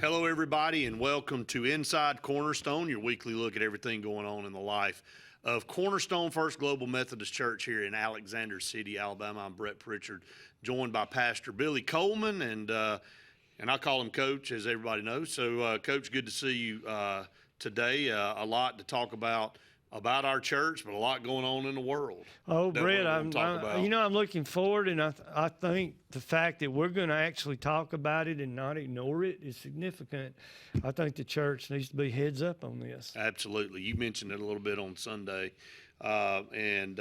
Hello, everybody, and welcome to Inside Cornerstone, your weekly look at everything going on in the life of Cornerstone First Global Methodist Church here in Alexander City, Alabama. I'm Brett Pritchard, joined by Pastor Billy Coleman, and I call him Coach, as everybody knows. So, Coach, good to see you today. A lot to talk about our church, but a lot going on in the world. Oh, Brett, I'm looking forward, and I think the fact that we're going to actually talk about it and not ignore it is significant. I think the church needs to be heads up on this. Absolutely. You mentioned it a little bit on Sunday, and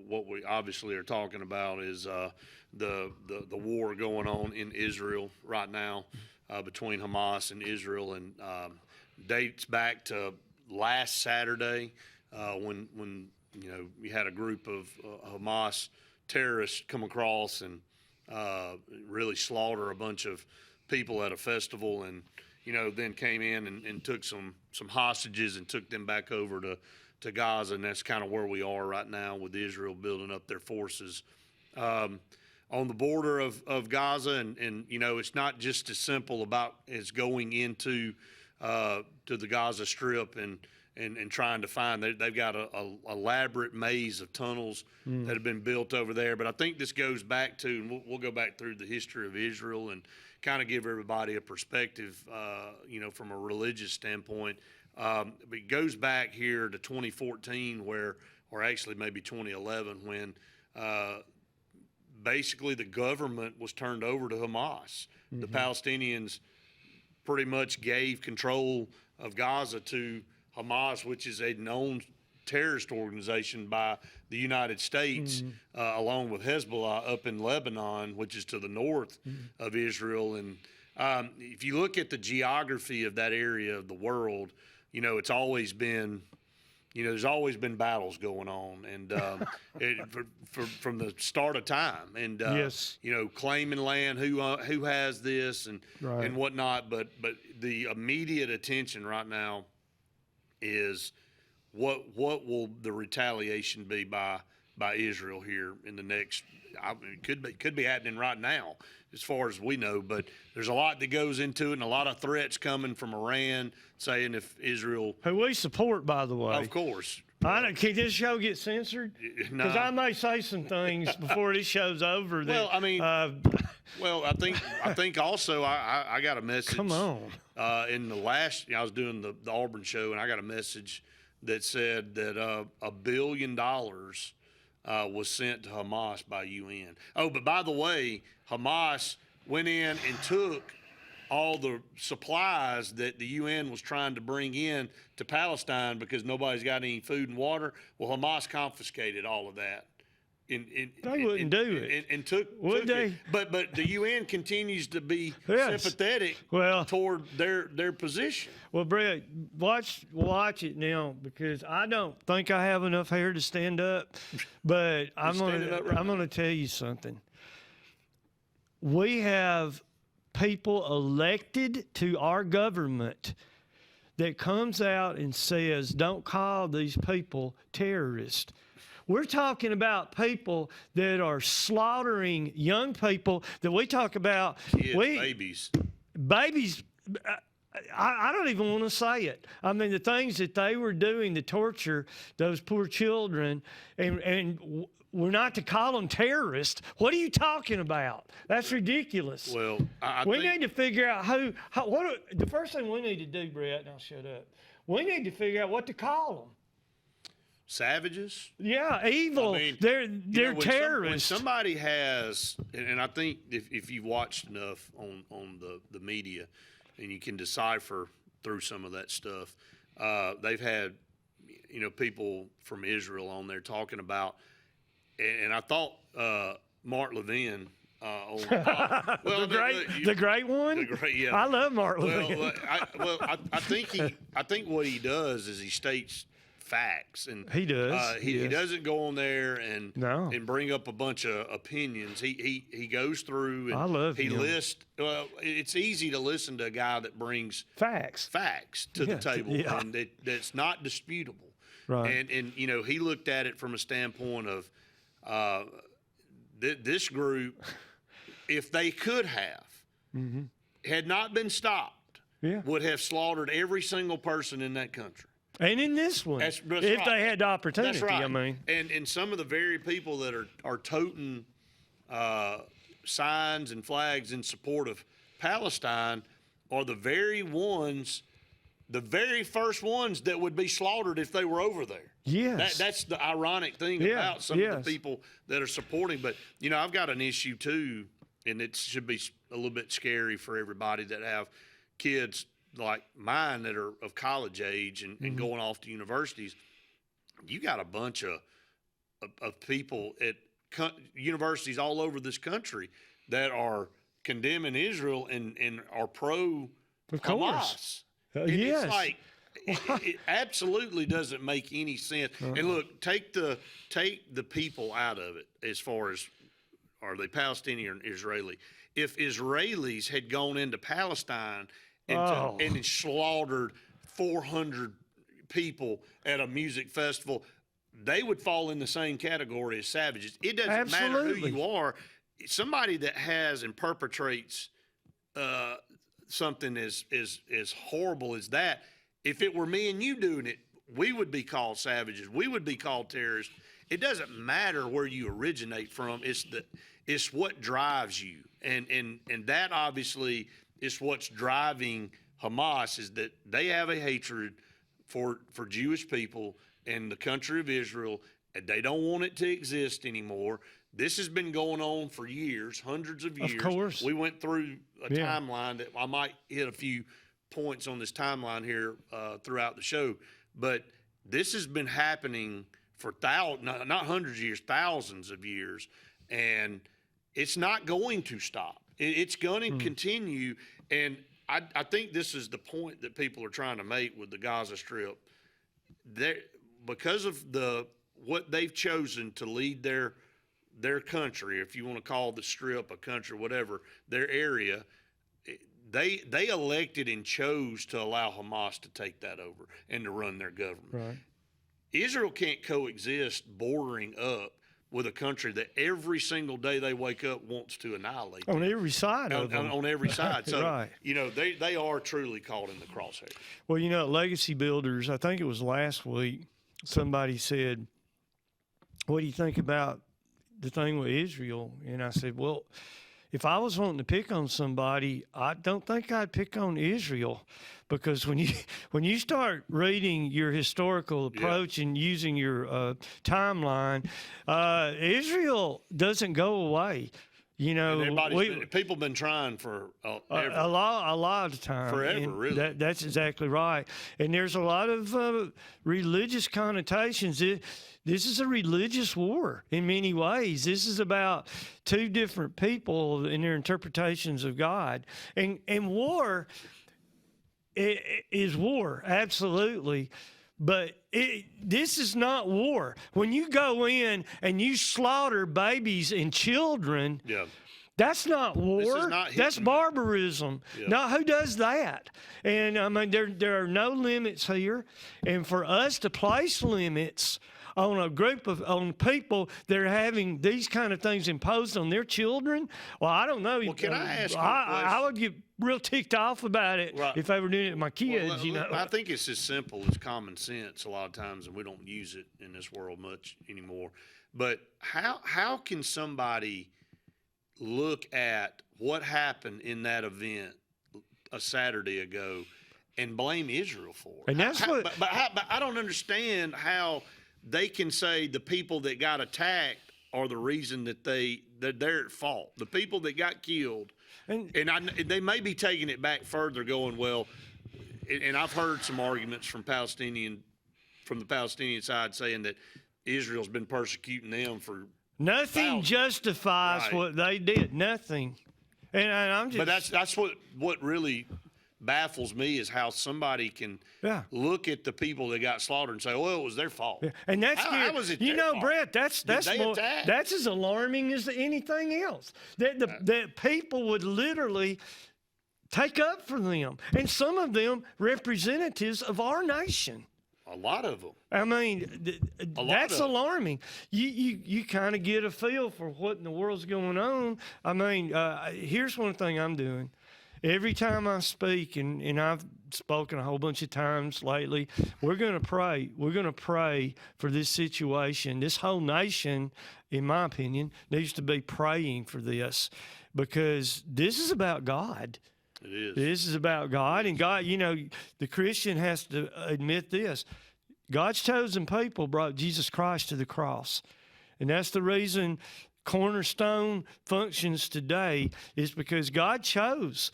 what we obviously are talking about is the war going on in Israel right now between Hamas and Israel, and dates back to last Saturday. When you had a group of Hamas terrorists come across and really slaughter a bunch of people at a festival, and then came in and took some hostages and took them back over to Gaza, and that's kind of where we are right now with Israel building up their forces on the border of Gaza, and it's not just as simple about as going into to the Gaza Strip and trying to find. They've got a elaborate maze of tunnels that have been built over there. But I think this goes back to, and we'll go back through the history of Israel and kind of give everybody a perspective, from a religious standpoint. But it goes back here to 2014 or actually maybe 2011, when basically the government was turned over to Hamas. Mm-hmm. The Palestinians pretty much gave control of Gaza to Hamas, which is a known terrorist organization by the United States, along with Hezbollah up in Lebanon, which is to the north of Israel. And if you look at the geography of that area of the world, it's always been, there's always been battles going on, and from the start of time, and yes. Claiming land, who has this, and right. and whatnot. But the immediate attention right now is what will the retaliation be by Israel here in the next? It could be happening right now, as far as we know. But there's a lot that goes into it, and a lot of threats coming from Iran saying if Israel, who we support, by the way, of course. Can this show get censored? Because No. I may say some things before this show's over. Well, I mean, I think also I got a message. Come on. In the last, I was doing the Auburn show, and I got a message that said that $1 billion was sent to Hamas by UN. Oh, but by the way, Hamas went in and took all the supplies that the UN was trying to bring in to Palestine because nobody's got any food and water. Well, Hamas confiscated all of that. They wouldn't do it. And took they? It. But the UN continues to be sympathetic toward their position. Well, Brett, watch it now, because I don't think I have enough hair to stand up. But I'm gonna tell you something. We have people elected to our government that comes out and says, "Don't call these people terrorists." We're talking about people that are slaughtering young people that we talk about. Babies. Babies. I don't even want to say it. I mean, the things that they were doing to torture those poor children, and we're not to call them terrorists. What are you talking about? That's ridiculous. Well, we need to figure out the first thing we need to do, Brett, and I'll shut up. We need to figure out what to call them. Savages? Yeah, evil. I mean, they're terrorists. When somebody has, and I think if you've watched enough on the media, and you can decipher through some of that stuff, they've had people from Israel on there talking about, and I thought Mark Levin. The great one. Yeah. I love Mark Levin. I think what he does is he states facts, and he does. He doesn't go on there and bring up a bunch of opinions. He goes through and I love him. lists. Well, it's easy to listen to a guy that brings facts to the table, and that's not disputable. Right. And he looked at it from a standpoint of this group, if they could have, had not been stopped, would have slaughtered every single person in that country. And in this one, That's if right. they had the opportunity, That's right. I mean. And some of the very people that are toting signs and flags in support of Palestine are the very first ones that would be slaughtered if they were over there. Yes. That's the ironic thing about some of the people that are supporting. But, I've got an issue too, and it should be a little bit scary for everybody that have kids like mine that are of college age and going off to universities. You got a bunch of people at universities all over this country that are condemning Israel and are pro Hamas. Yes. It's like it absolutely doesn't make any sense. And look, take the people out of it as far as are they Palestinian or Israeli. If Israelis had gone into Palestine and slaughtered 400 people at a music festival, they would fall in the same category as savages. It doesn't matter who you are. Somebody that has and perpetrates something as horrible as that, if it were me and you doing it, we would be called savages. We would be called terrorists. It doesn't matter where you originate from. It's what drives you. And that obviously is what's driving Hamas, is that they have a hatred for Jewish people and the country of Israel, and they don't want it to exist anymore. This has been going on for years, hundreds of years. Of course. We went through a timeline that I might hit a few points on this timeline here throughout the show, but this has been happening for not hundreds of years, thousands of years, and it's not going to stop. It's going to continue, and I think this is the point that people are trying to make with the Gaza Strip. Because of what they've chosen to lead their country, if you want to call the Strip a country, whatever, their area, they elected and chose to allow Hamas to take that over and to run their government. Right. Israel can't coexist bordering up with a country that every single day they wake up wants to annihilate on every side of them. On every side. So, right. They are truly caught in the crosshair. Well, at Legacy Builders, I think it was last week, somebody said, what do you think about the thing with Israel? And I said, well, if I was wanting to pick on somebody, I don't think I'd pick on Israel, because when you start reading your historical approach and using your timeline, Israel doesn't go away. People been trying for a lot of time, forever. Really, that's exactly right. And there's a lot of religious connotations. This is a religious war in many ways. This is about two different people and their interpretations of God. And war is war, absolutely. But this is not war. When you go in and you slaughter babies and children, that's not war. That's barbarism. Yeah. No, who does that? And I mean, there are no limits here. And for us to place limits on a group on people that are having these kind of things imposed on their children, well, I don't know. Well, can I ask you a question? I would get real ticked off about it if I were doing it to my kids. Well, I think it's as simple as common sense a lot of times, and we don't use it in this world much anymore. But how can somebody look at what happened in that event a Saturday ago and blame Israel for it? And that's but I don't understand how they can say the people that got attacked are the reason that they're at fault. The people that got killed, and they may be taking it back further, going, well, and I've heard some arguments from the Palestinian side saying that Israel's been persecuting them for nothing justifies what they did. Nothing. And I'm just. But that's what really baffles me, is how somebody can look at the people that got slaughtered and say, "Well, it was their fault." Yeah. And that's how was it their fault? Brett, that's as alarming as anything else. That people would literally take up for them, and some of them representatives of our nation. A lot of them. I mean, that's alarming. You kind of get a feel for what in the world's going on. I mean, here's one thing I'm doing. Every time I speak, and I've spoken a whole bunch of times lately, we're going to pray. We're going to pray for this situation. This whole nation, in my opinion, needs to be praying for this, because this is about God. It is. This is about God. And God, the Christian has to admit this. God's chosen people brought Jesus Christ to the cross. And that's the reason Cornerstone functions today, is because God chose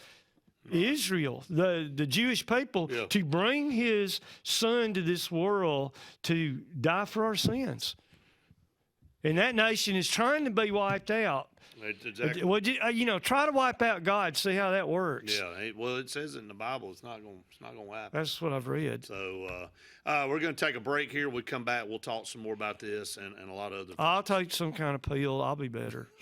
Israel, the Jewish people, to bring his son to this world to die for our sins. And that nation is trying to be wiped out. Exactly. Well, try to wipe out God. See how that works. Yeah. Well, it says it in the Bible. It's not going to happen. That's what I've read. So we're going to take a break here. We come back. We'll talk some more about this and a lot of other things. I'll take some kind of pill. I'll be better.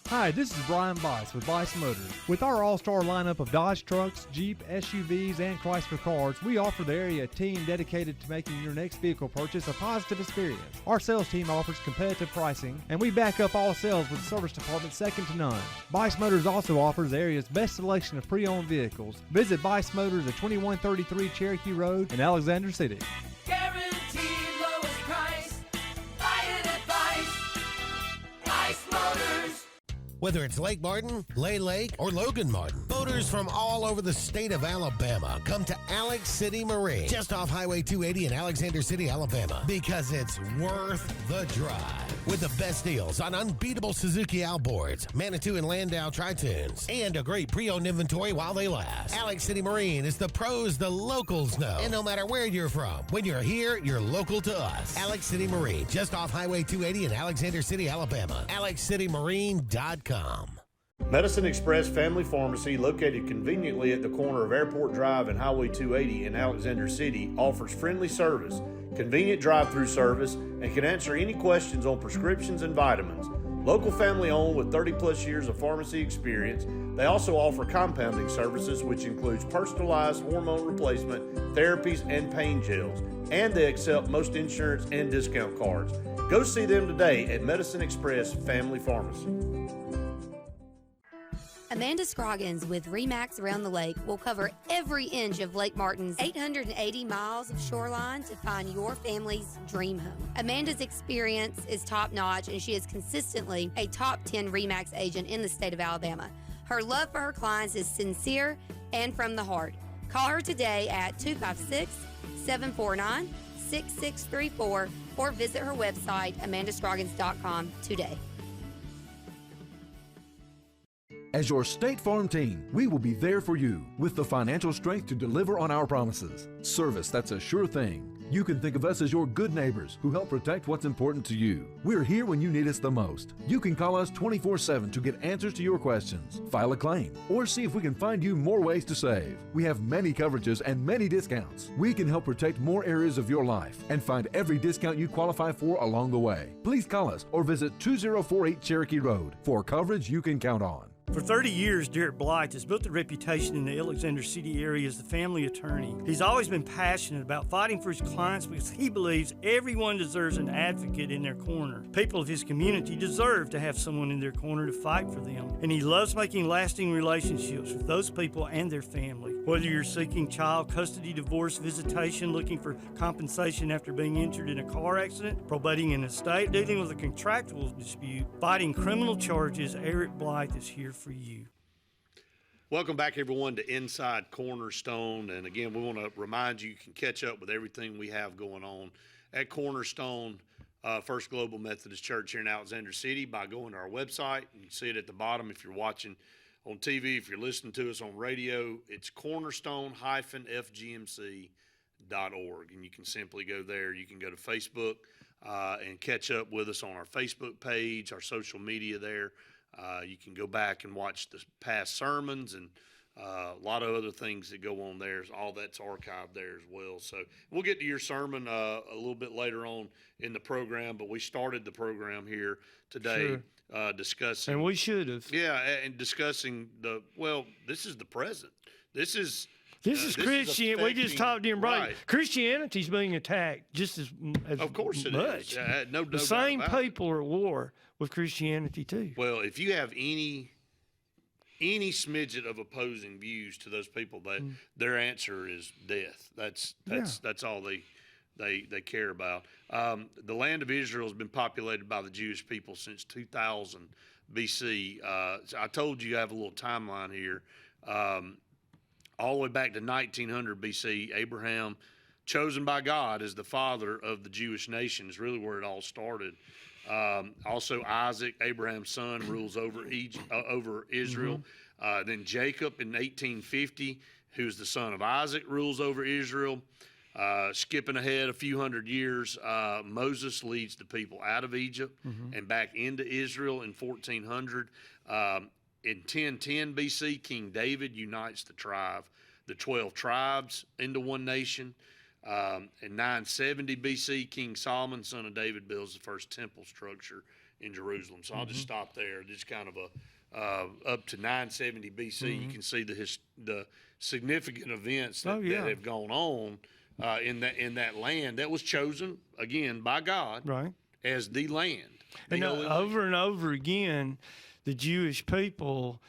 Hi, this is Brian Bice with Bice Motors. With our all-star lineup of Dodge trucks, Jeep, SUVs, and Chrysler cars, we offer the area a team dedicated to making your next vehicle purchase a positive experience. Our sales team offers competitive pricing, and we back up all sales with a service department second to none. Bice Motors also offers the area's best selection of pre-owned vehicles. Visit Bice Motors at 2133 Cherokee Road in Alexander City. Guaranteed lowest price. Buy it at Bice Motors. Whether it's Lake Martin, Lay Lake, or Logan Martin, boaters from all over the state of Alabama come to Alex City Marine, just off Highway 280 in Alexander City, Alabama, because it's worth the drive. With the best deals on unbeatable Suzuki outboards, Manitou and Landau Tritoons, and a great pre-owned inventory while they last. Alex City Marine is the pros the locals know. And no matter where you're from, when you're here, you're local to us. Alex City Marine, just off Highway 280 in Alexander City, Alabama. AlexCityMarine.com. Medicine Express Family Pharmacy, located conveniently at the corner of Airport Drive and Highway 280 in Alexander City, offers friendly service, convenient drive-through service, and can answer any questions on prescriptions and vitamins. Local family owned with 30-plus years of pharmacy experience, they also offer compounding services, which includes personalized hormone replacement, therapies, and pain gels. And they accept most insurance and discount cards. Go see them today at Medicine Express Family Pharmacy. Amanda Scroggins with RE/MAX Around the Lake will cover every inch of Lake Martin's 880 miles of shoreline to find your family's dream home. Amanda's experience is top-notch, and she is consistently a top 10 RE/MAX agent in the state of Alabama. Her love for her clients is sincere and from the heart. Call her today at 256-749-6634 or visit her website, amandascroggins.com, today. As your State Farm team, we will be there for you with the financial strength to deliver on our promises. Service that's a sure thing. You can think of us as your good neighbors who help protect what's important to you. We're here when you need us the most. You can call us 24/7 to get answers to your questions, file a claim, or see if we can find you more ways to save. We have many coverages and many discounts. We can help protect more areas of your life and find every discount you qualify for along the way. Please call us or visit 2048 Cherokee Road for coverage you can count on. For 30 years, Derek Blythe has built a reputation in the Alexander City area as the family attorney. He's always been passionate about fighting for his clients because he believes everyone deserves an advocate in their corner. People of his community deserve to have someone in their corner to fight for them. And he loves making lasting relationships with those people and their family. Whether you're seeking child custody, divorce, visitation, looking for compensation after being injured in a car accident, probating an estate, dealing with a contractual dispute, fighting criminal charges, Eric Blythe is here for you. Welcome back, everyone, to Inside Cornerstone. And again, we want to remind you can catch up with everything we have going on at Cornerstone First Global Methodist Church here in Alexander City by going to our website. You can see it at the bottom if you're watching on TV. If you're listening to us on radio, it's cornerstone-fgmc.org. And you can simply go there. You can go to Facebook and catch up with us on our Facebook page, our social media there. You can go back and watch the past sermons and a lot of other things that go on there. All that's archived there as well. So we'll get to your sermon a little bit later on in the program, but we started the program here today discussing. And we should have. Yeah, and discussing this is the present. This is Christian. We just talked to him, right? Christianity's being attacked just as of course it much. is. No the same people are at war with Christianity too. Well, if you have any any smidget of opposing views to those people, their answer is death. That's all they care about. The land of Israel has been populated by the Jewish people since 2000 BC. I told you I have a little timeline here. All the way back to 1900 BC, Abraham, chosen by God as the father of the Jewish nation, is really where it all started. Also, Isaac, Abraham's son, rules over Israel. Then Jacob in 1850, who's the son of Isaac, rules over Israel. Skipping ahead a few hundred years, Moses leads the people out of Egypt and back into Israel in 1400. In 1010 BC, King David unites the 12 tribes into one nation. In 970 BC, King Solomon, son of David, builds the first temple structure in Jerusalem. So I'll just stop there. Just kind of up to 970 BC, you can see the significant events that have gone on in that land that was chosen again by God, right, as the land. And over and over again, the Jewish people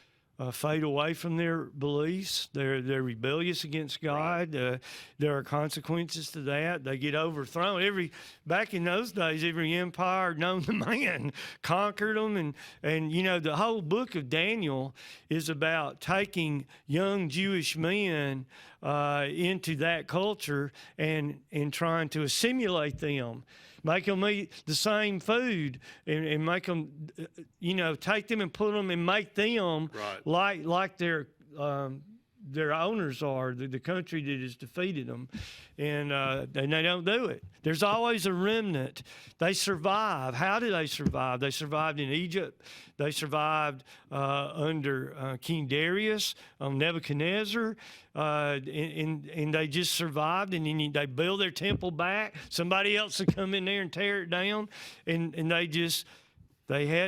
fade away from their beliefs. They're rebellious against God. Right. There are consequences to that. They get overthrown. Back in those days, every empire known to man conquered them, and the whole book of Daniel is about taking young Jewish men into that culture and trying to assimilate them. Make them eat the same food and make them, take them and put them and make them like their owners are, the country that has defeated them. And they don't do it. There's always a remnant. They survive. How do they survive? They survived in Egypt. They survived under King Darius, Nebuchadnezzar, and they just survived. And then they build their temple back. Somebody else would come in there and tear it down, and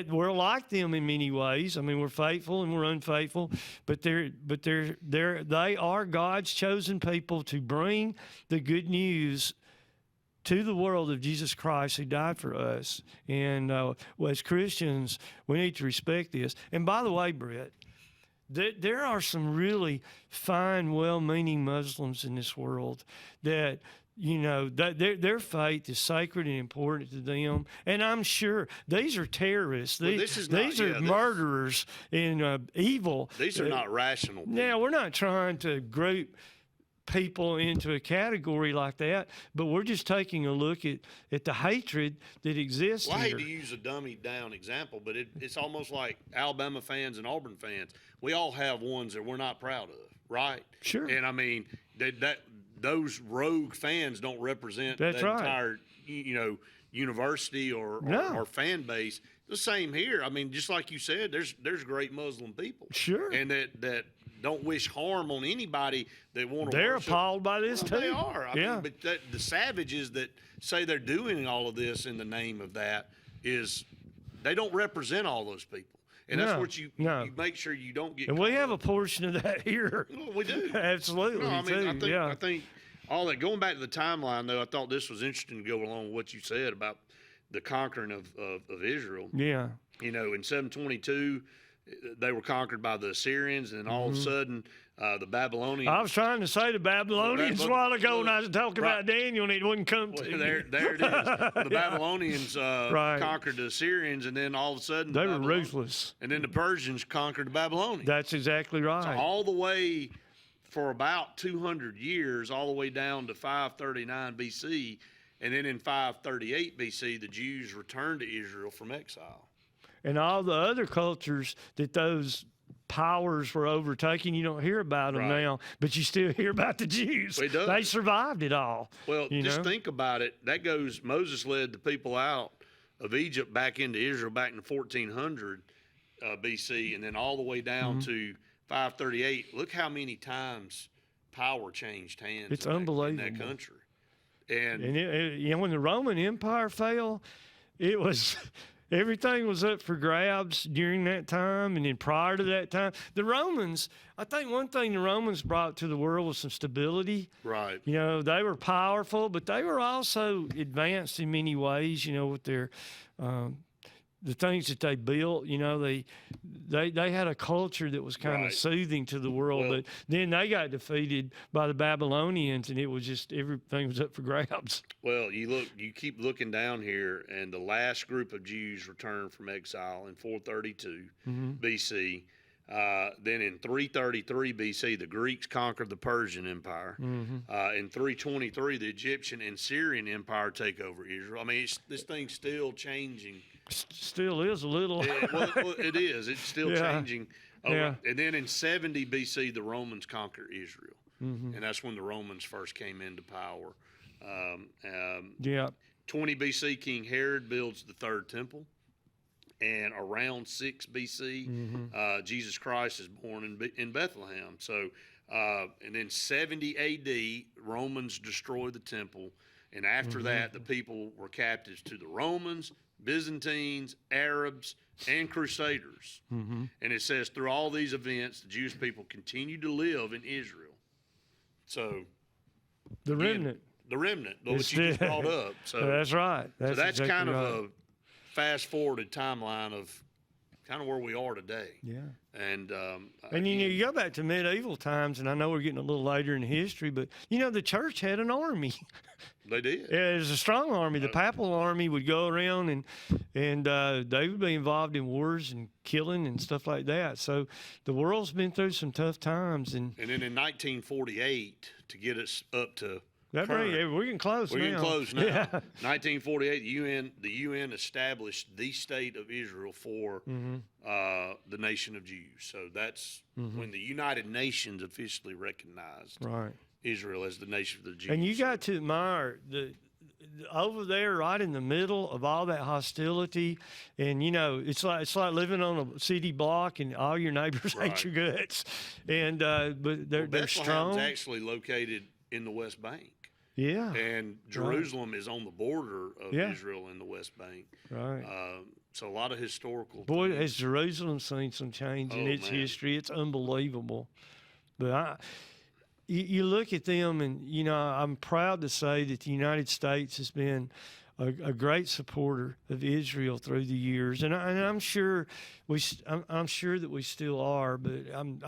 we're like them in many ways. I mean, we're faithful and we're unfaithful, but they are God's chosen people to bring the good news to the world of Jesus Christ who died for us. And as Christians, we need to respect this. And by the way, Brett, there are some really fine, well-meaning Muslims in this world that their faith is sacred and important to them. And I'm sure these are terrorists. These are murderers and evil. These are not rational people. Now, we're not trying to group people into a category like that, but we're just taking a look at the hatred that exists here. I here. hate to use a dummied down example, but it's almost like Alabama fans and Auburn fans. We all have ones that we're not proud of, right? Sure. And I mean, those rogue fans don't represent the entire, university or fan base. The same here. I mean, just like you said, there's great Muslim people. Sure. And that don't wish harm on anybody that want to. They're worship. appalled by this too. They are. I mean, but the savages that say they're doing all of this in the name of that they don't represent all those people. And that's what you make sure you don't get. And we have a portion of that here. Well, we do. Absolutely. No, I think all that. Going back to the timeline, though, I thought this was interesting to go along with what you said about the conquering of Israel. Yeah. In 722, they were conquered by the Assyrians, and then all of a sudden, the Babylonians. I was trying to say the Babylonians a while ago when I was talking about Daniel, and it wouldn't come to me. There it is. The Babylonians conquered the Assyrians, and then all of a sudden they were ruthless. And then the Persians conquered the Babylonians. That's exactly right. So all the way for about 200 years, all the way down to 539 BC, and then in 538 BC, the Jews returned to Israel from exile. And all the other cultures that those powers were overtaking, you don't hear about them now, but you still hear about the Jews. They survived it all. Well, just think about it. Moses led the people out of Egypt back into Israel back in 1400 BC, and then all the way down to 538. Look how many times power changed hands. It's unbelievable in that country. And when the Roman Empire fell, it was everything was up for grabs during that time, and then prior to that time, the Romans. I think one thing the Romans brought to the world was some stability. Right. They were powerful, but they were also advanced in many ways. With their the things that they built, they had a culture that was kind of Right. soothing to the world. Well- But then they got defeated by the Babylonians, and it was just everything was up for grabs. Well, you keep looking down here, and the last group of Jews returned from exile in 432 BC. Then in 333 BC, the Greeks conquered the Persian Empire. In 323, the Egyptian and Syrian Empire take over Israel. I mean, this thing's still changing. Still is a little. It is. It's still Yeah. changing. Yeah. And then in 70 BC, the Romans conquer Israel. And that's when the Romans first came into power. Yeah. 20 BC, King Herod builds the third temple. And around 6 BC, Jesus Christ is born in Bethlehem. So, and then 70 AD, Romans destroy the temple. And after that, the people were captives to the Romans, Byzantines, Arabs, and Crusaders. And it says through all these events, the Jewish people continued to live in Israel. So, The again, remnant. the remnant, what you just brought up. So That's right. so that's exactly kind right. of a fast forwarded timeline of kind of where we are today. Yeah. And And you go back to medieval times, and I know we're getting a little later in history, but the church had an army. they did. It was a strong army. The papal army would go around and they would be involved in wars and killing and stuff like that. So the world's been through some tough times, and And then in 1948, to get us up to that current, we're getting close we're now. getting close now. Yeah. 1948, the UN established the state of Israel for the nation of Jews. So that's when the United Nations officially recognized Right. Israel as the nation of the Jews. And you got to admire the over there, right in the middle of all that hostility, and it's like living on a city block, and all your neighbors Right. hate your guts, and but they're Bethlehem's strong. actually located in the West Bank. Yeah. And Jerusalem is on the border of Yeah. Israel and the West Bank. Right. So a lot of historical. Boy, things. has Jerusalem seen some change in Oh, its man. history. It's unbelievable. But you look at them, and I'm proud to say that the United States has been a great supporter of Israel through the years, and I'm sure I'm sure that we still are. But I'm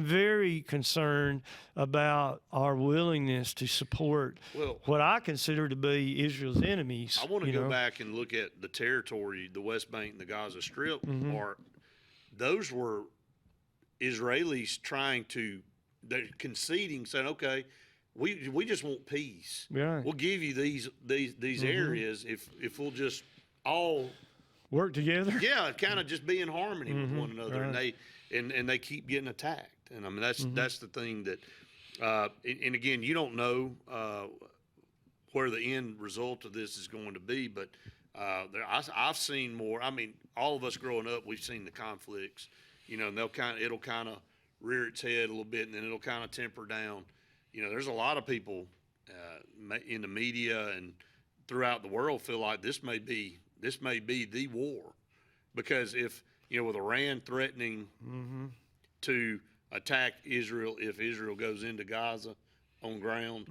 very concerned about our willingness to support Well, what I consider to be Israel's enemies. I want to go back and look at the territory, the West Bank and the Gaza Strip part. Those were Israelis they're conceding, saying, okay, we just want peace. Yeah. We'll give you these areas if we'll just all Work together. kind of just be in harmony with one another. Right. And they keep getting attacked. And I mean that's the thing that and again, you don't know where the end result of this is going to be, but I've seen more. I mean, all of us growing up, we've seen the conflicts, and it'll kind of rear its head a little bit, and then it'll kind of temper down. There's a lot of people in the media and throughout the world feel like this may be the war, because if with Iran threatening to attack Israel if Israel goes into Gaza on ground,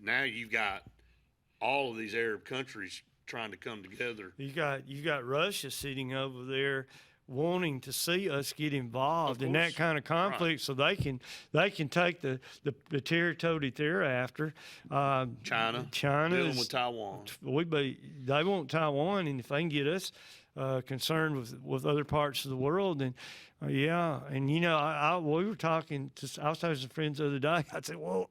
now you've got all of these Arab countries trying to come together. You got Russia sitting over there wanting to see us get involved in that kind of conflict, so they can take the territory that they're after. China China's dealing with Taiwan. They want Taiwan, and if they can get us concerned with other parts of the world, then yeah. And we were talking I was talking to some friends the other day. I said, well,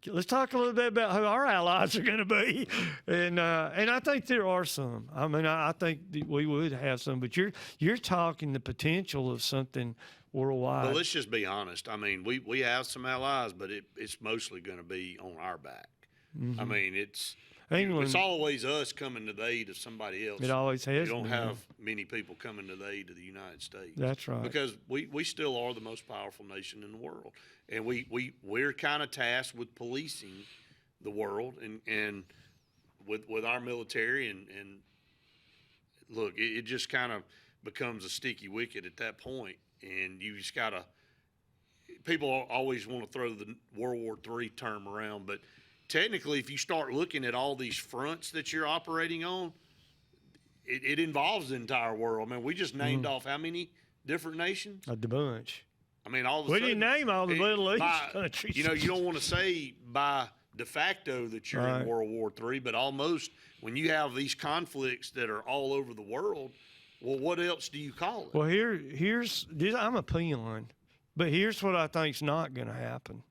let's talk a little bit about who our allies are going to be, and I think there are some. I mean, I think that we would have some, but you're talking the potential of something worldwide. Well, let's just be honest. I mean, we have some allies, but it's mostly going to be on our back. I mean, it's always us coming to the aid of somebody else. It always has. You don't been. have many people coming to the aid of the United States. That's right. Because we still are the most powerful nation in the world, and we're kind of tasked with policing the world and with our military and look, it just kind of becomes a sticky wicket at that point, and you just gotta. People always want to throw the World War III term around, but technically, if you start looking at all these fronts that you're operating on, it involves the entire world. I mean, we just named off how many different nations? The bunch. I mean, all of a We sudden, didn't name all the Middle East countries. You know, you don't want to say by de facto that you're in World War III, but almost when you have these conflicts that are all over the world, well, what else do you call it? Well, here's I'm a peon, but here's what I think's not going to happen.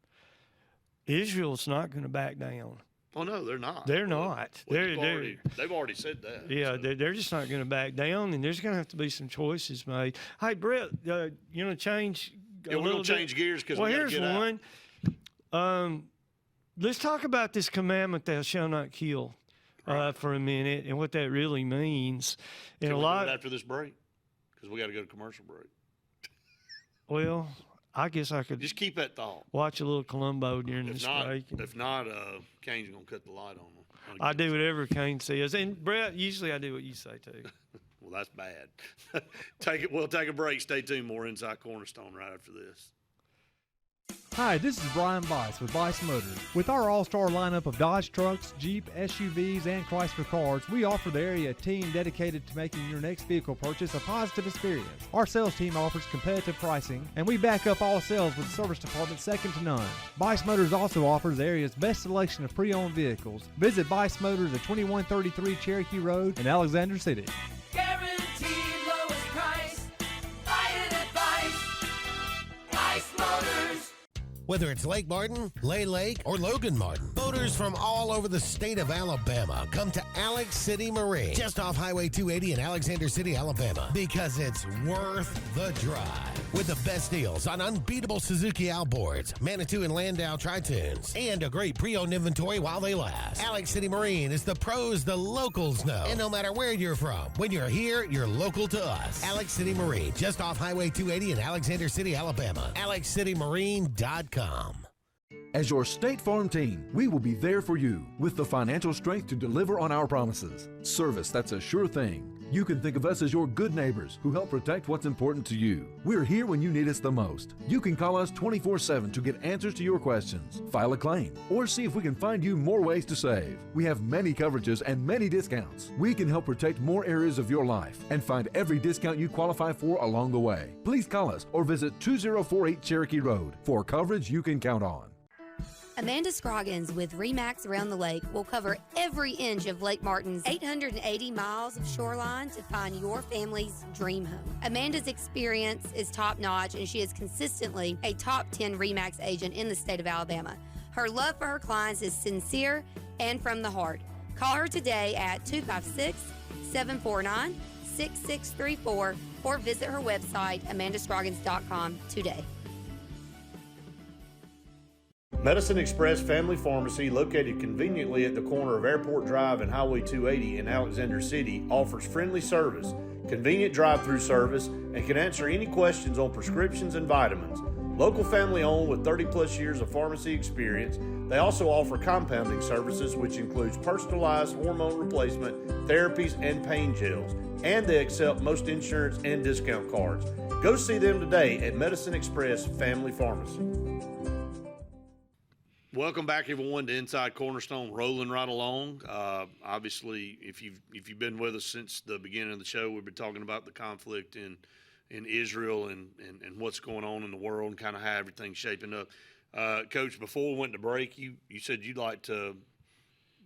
Israel's not going to back down. Oh no, they're not. They're not. They've already said that. Yeah, so. they're just not going to back down, and there's going to have to be some choices made. Hey, Brett, you know, change. Yeah, we're going to change gears because well, we here's get one. Let's talk about this commandment: "Thou shalt not kill," for a minute, and what that really means. And Can a we lot do it after this break, because we got to go to commercial break. Well, I guess I could Just keep that thought. watch a little Columbo during this break. If not, Kane's going to cut the light on them. I do whatever Kane says, and Brett, usually I do what you say too. Well, that's bad. We'll take a break. Stay tuned. More Inside Cornerstone right after this. Hi, this is Brian Bice with Bice Motors. With our all-star lineup of Dodge trucks, Jeep, SUVs, and Chrysler cars, we offer the area team dedicated to making your next vehicle purchase a positive experience. Our sales team offers competitive pricing, and we back up all sales with a service department second to none. Bice Motors also offers the area's best selection of pre-owned vehicles. Visit Bice Motors at 2133 Cherokee Road in Alexander City. Guaranteed lowest price. Buy it at Bice Motors. Whether it's Lake Martin, Lay Lake, or Logan Martin, boaters from all over the state of Alabama come to Alex City Marine, just off Highway 280 in Alexander City, Alabama, because it's worth the drive. With the best deals on unbeatable Suzuki outboards, Manitou and Landau Tritoons, and a great pre-owned inventory while they last. Alex City Marine is the pros the locals know. And no matter where you're from, when you're here, you're local to us. Alex City Marine, just off Highway 280 in Alexander City, Alabama. AlexCityMarine.com. As your State Farm team, we will be there for you with the financial strength to deliver on our promises. Service that's a sure thing. You can think of us as your good neighbors who help protect what's important to you. We're here when you need us the most. You can call us 24/7 to get answers to your questions, file a claim, or see if we can find you more ways to save. We have many coverages and many discounts. We can help protect more areas of your life and find every discount you qualify for along the way. Please call us or visit 2048 Cherokee Road for coverage you can count on. Amanda Scroggins with RE/MAX Around the Lake will cover every inch of Lake Martin's 880 miles of shoreline to find your family's dream home. Amanda's experience is top-notch, and she is consistently a top 10 RE/MAX agent in the state of Alabama. Her love for her clients is sincere and from the heart. Call her today at 256-749-6634 or visit her website, amandascroggins.com, today. Medicine Express Family Pharmacy, located conveniently at the corner of Airport Drive and Highway 280 in Alexander City, offers friendly service, convenient drive-through service, and can answer any questions on prescriptions and vitamins. Local family owned with 30-plus years of pharmacy experience, they also offer compounding services, which includes personalized hormone replacement, therapies, and pain gels. And they accept most insurance and discount cards. Go see them today at Medicine Express Family Pharmacy. Welcome back, everyone, to Inside Cornerstone, rolling right along. Obviously, if you've been with us since the beginning of the show, we've been talking about the conflict in Israel and what's going on in the world and kind of how everything's shaping up. Coach, before we went to break, you said you'd like to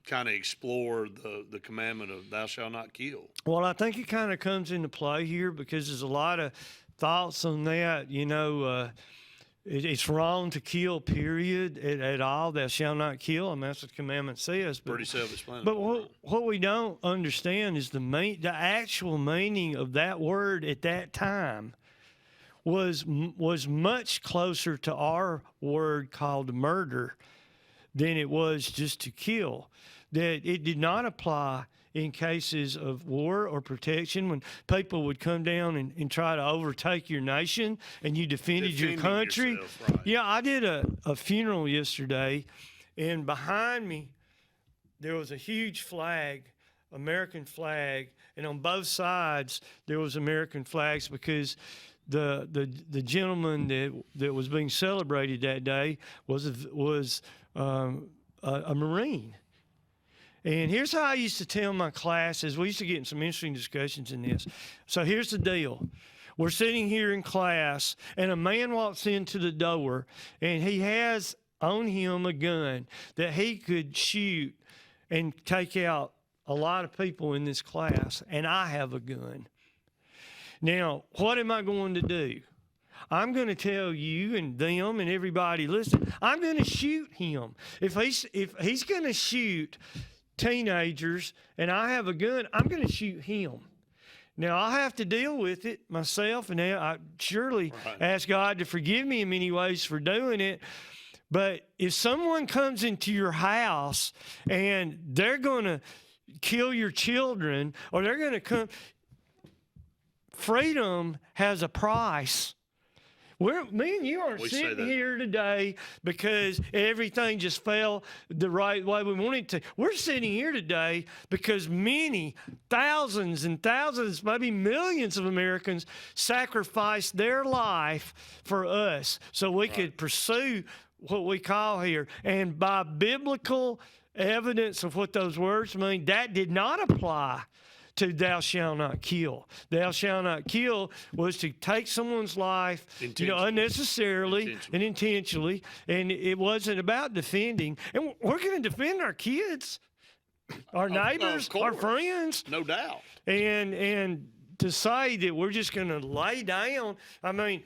kind of explore the commandment of thou shalt not kill. Well, I think it kind of comes into play here because there's a lot of thoughts on that. You know, it's wrong to kill, period, at all. Thou shalt not kill. I mean, that's what the commandment says. But, pretty self-explanatory. But what we don't understand is the actual meaning of that word at that time was much closer to our word called murder than it was just to kill. That it did not apply in cases of war or protection when people would come down and try to overtake your nation and you defended your country. Yourself, right. Yeah, I did a funeral yesterday, and behind me there was a huge flag, American flag, and on both sides there was American flags because the gentleman that was being celebrated that day was a Marine. And here's how I used to tell my classes. We used to get in some interesting discussions in this. So here's the deal. We're sitting here in class, and a man walks into the door, and he has on him a gun that he could shoot and take out a lot of people in this class, and I have a gun. Now, what am I going to do? I'm going to tell you and them and everybody, listen, I'm going to shoot him. If he's going to shoot teenagers and I have a gun, I'm going to shoot him. Now, I'll have to deal with it myself, and I surely ask God to forgive me in many ways for doing it. But if someone comes into your house and they're going to kill your children, or they're going to come, freedom has a price. Me and you are sitting here today because everything just fell the right way we wanted to. We're sitting here today because many thousands and thousands, maybe millions of Americans sacrificed their life for us so we could pursue what we call here. And by biblical evidence of what those words mean, that did not apply to thou shalt not kill. Thou shalt not kill was to take someone's life, unnecessarily and intentionally, and it wasn't about defending. And we're going to defend our kids, our neighbors, our friends. No doubt. And to say that we're just going to lay down, I mean,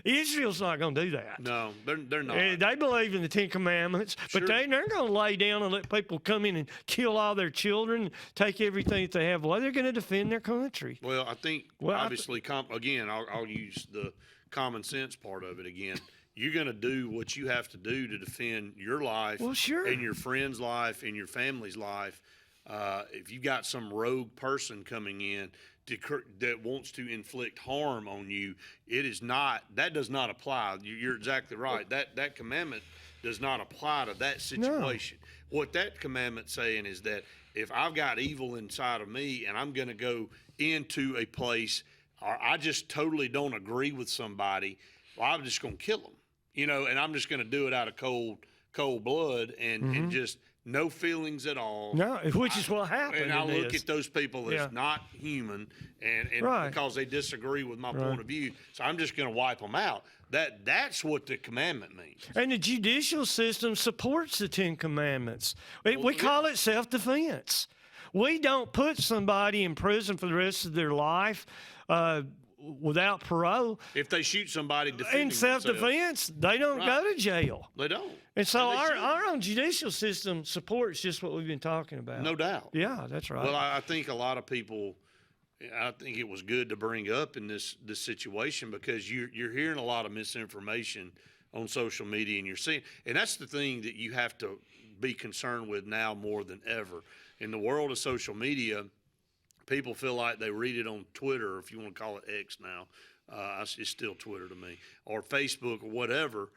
Israel's not going to do that. No, they're not. They believe in the Ten Commandments, but they're going to lay down and let people come in and kill all their children, take everything that they have away. They're going to defend their country. Well, I think, obviously, again, I'll use the common sense part of it again. You're going to do what you have to do to defend your life and your friend's life and your family's life. If you got some rogue person coming in that wants to inflict harm on you, that does not apply. You're exactly right. That commandment does not apply to that situation. No. What that commandment's saying is that if I've got evil inside of me and I'm going to go into a place, or I just totally don't agree with somebody, well, I'm just going to kill them, and I'm just going to do it out of cold blood and just no feelings at all. No, which is what happened. And I look at those people as not human, and because they disagree with my point of view, so I'm just going to wipe them out. That's what the commandment means. And the judicial system supports the Ten Commandments. We call it self-defense. We don't put somebody in prison for the rest of their life without parole. If they shoot somebody defending in self-defense, they don't go to jail. They don't. And so our own judicial system supports just what we've been talking about. No doubt. Yeah, that's right. Well, I think a lot of people, I think it was good to bring up in this situation because you're hearing a lot of misinformation on social media, and you're seeing, and that's the thing that you have to be concerned with now more than ever. In the world of social media, people feel like they read it on Twitter, if you want to call it X now. It's still Twitter to me, or Facebook or whatever.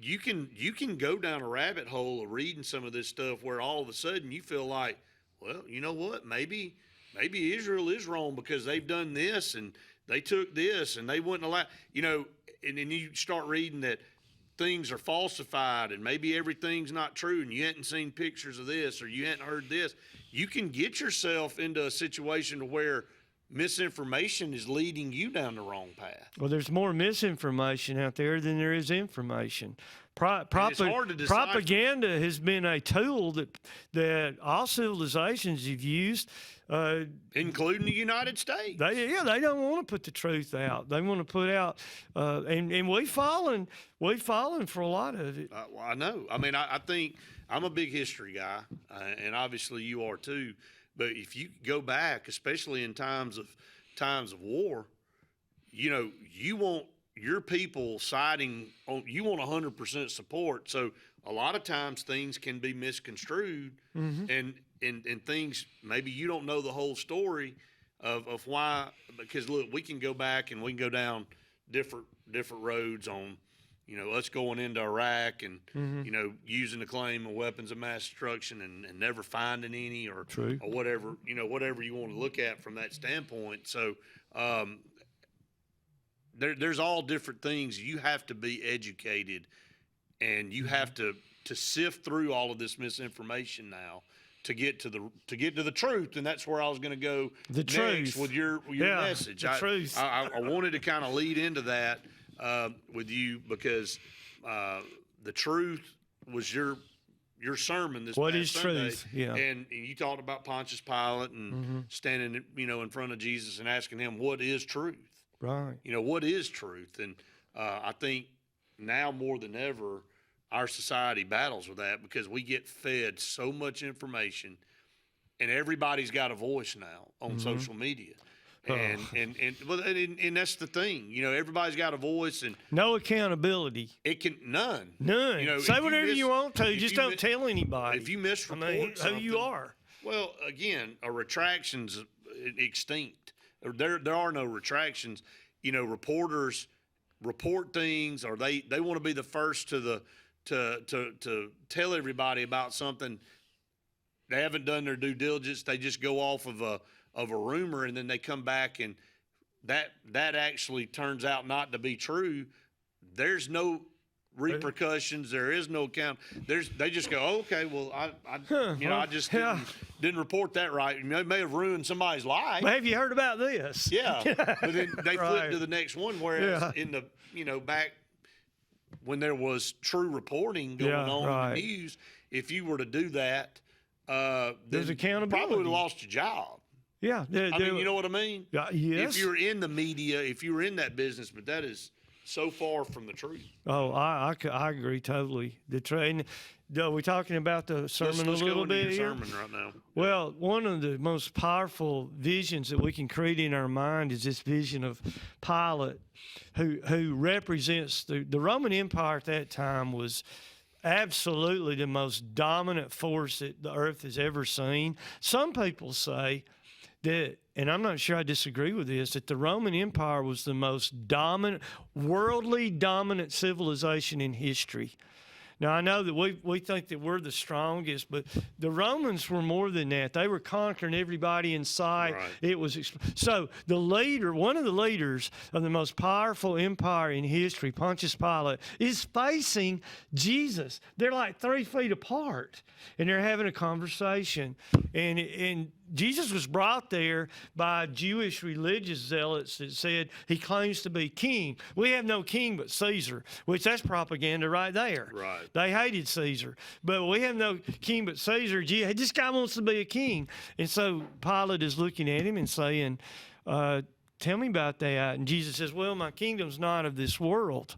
You can go down a rabbit hole of reading some of this stuff where all of a sudden you feel like, well, you know what? Maybe Israel is wrong because they've done this and they took this and they wouldn't allow, and then you start reading that things are falsified and maybe everything's not true and you hadn't seen pictures of this or you hadn't heard this. You can get yourself into a situation where misinformation is leading you down the wrong path. Well, there's more misinformation out there than there is information. It's hard to decipher. Propaganda has been a tool that all civilizations have used, including the United States. They don't want to put the truth out. They want to put out, and we've fallen for a lot of it. Well, I know. I mean, I think I'm a big history guy, and obviously you are too. But if you go back, especially in times of war, you want your people siding on. You want 100% support. So a lot of times things can be misconstrued, and things maybe you don't know the whole story of why. Because look, we can go back and we can go down different roads on. Us going into Iraq and, using the claim of weapons of mass destruction and never finding any or whatever, whatever you want to look at from that standpoint. So there's all different things. You have to be educated and you have to to sift through all of this misinformation now to get to the truth, and that's where I was going to go next truth. with your message. Truth. I wanted to kind of lead into that with you because the truth was your sermon this What past is Sunday. truth? Yeah. And you talked about Pontius Pilate and standing, in front of Jesus and asking him, what is truth? Right. What is truth? And I think now more than ever, our society battles with that because we get fed so much information, and everybody's got a voice now on social media. And that's the thing, everybody's got a voice, and no accountability. it can none. Say whatever you want to, just don't tell anybody. If you misreport who you are. Well, again, a retraction's extinct. There are no retractions. Reporters report things, or they want to be the first to tell everybody about something. They haven't done their due diligence. They just go off of a rumor, and then they come back and that actually turns out not to be true. There's no repercussions. There is no account. They just go, oh, okay, well, I just didn't report that right. It may have ruined somebody's life. Well, have you heard about this? Yeah, but then they flip to the next one. Whereas Yeah. in the back when there was true reporting going on in the news, if you were to do that, There's then accountability. you probably would have lost your job. Yeah. I mean, you know what I mean? Yes. If you're in the media, if you're in that business, but that is so far from the truth. Oh, I agree totally. The train. Are we talking about the sermon Let's a little go into bit your here? sermon right now. Well, one of the most powerful visions that we can create in our mind is this vision of Pilate, who represents the Roman Empire at that time was absolutely the most dominant force that the earth has ever seen. Some people say that, and I'm not sure I disagree with this, that the Roman Empire was the most dominant, worldly dominant civilization in history. Now, I know that we think that we're the strongest, but the Romans were more than that. They were conquering everybody in sight. Right. It was so one of the leaders of the most powerful empire in history, Pontius Pilate, is facing Jesus. They're like 3 feet apart, and they're having a conversation. And Jesus was brought there by Jewish religious zealots that said he claims to be king. We have no king but Caesar, which that's propaganda right there. Right. They hated Caesar, but we have no king but Caesar. Gee, this guy wants to be a king. And so Pilate is looking at him and saying, tell me about that. And Jesus says, well, my kingdom's not of this world.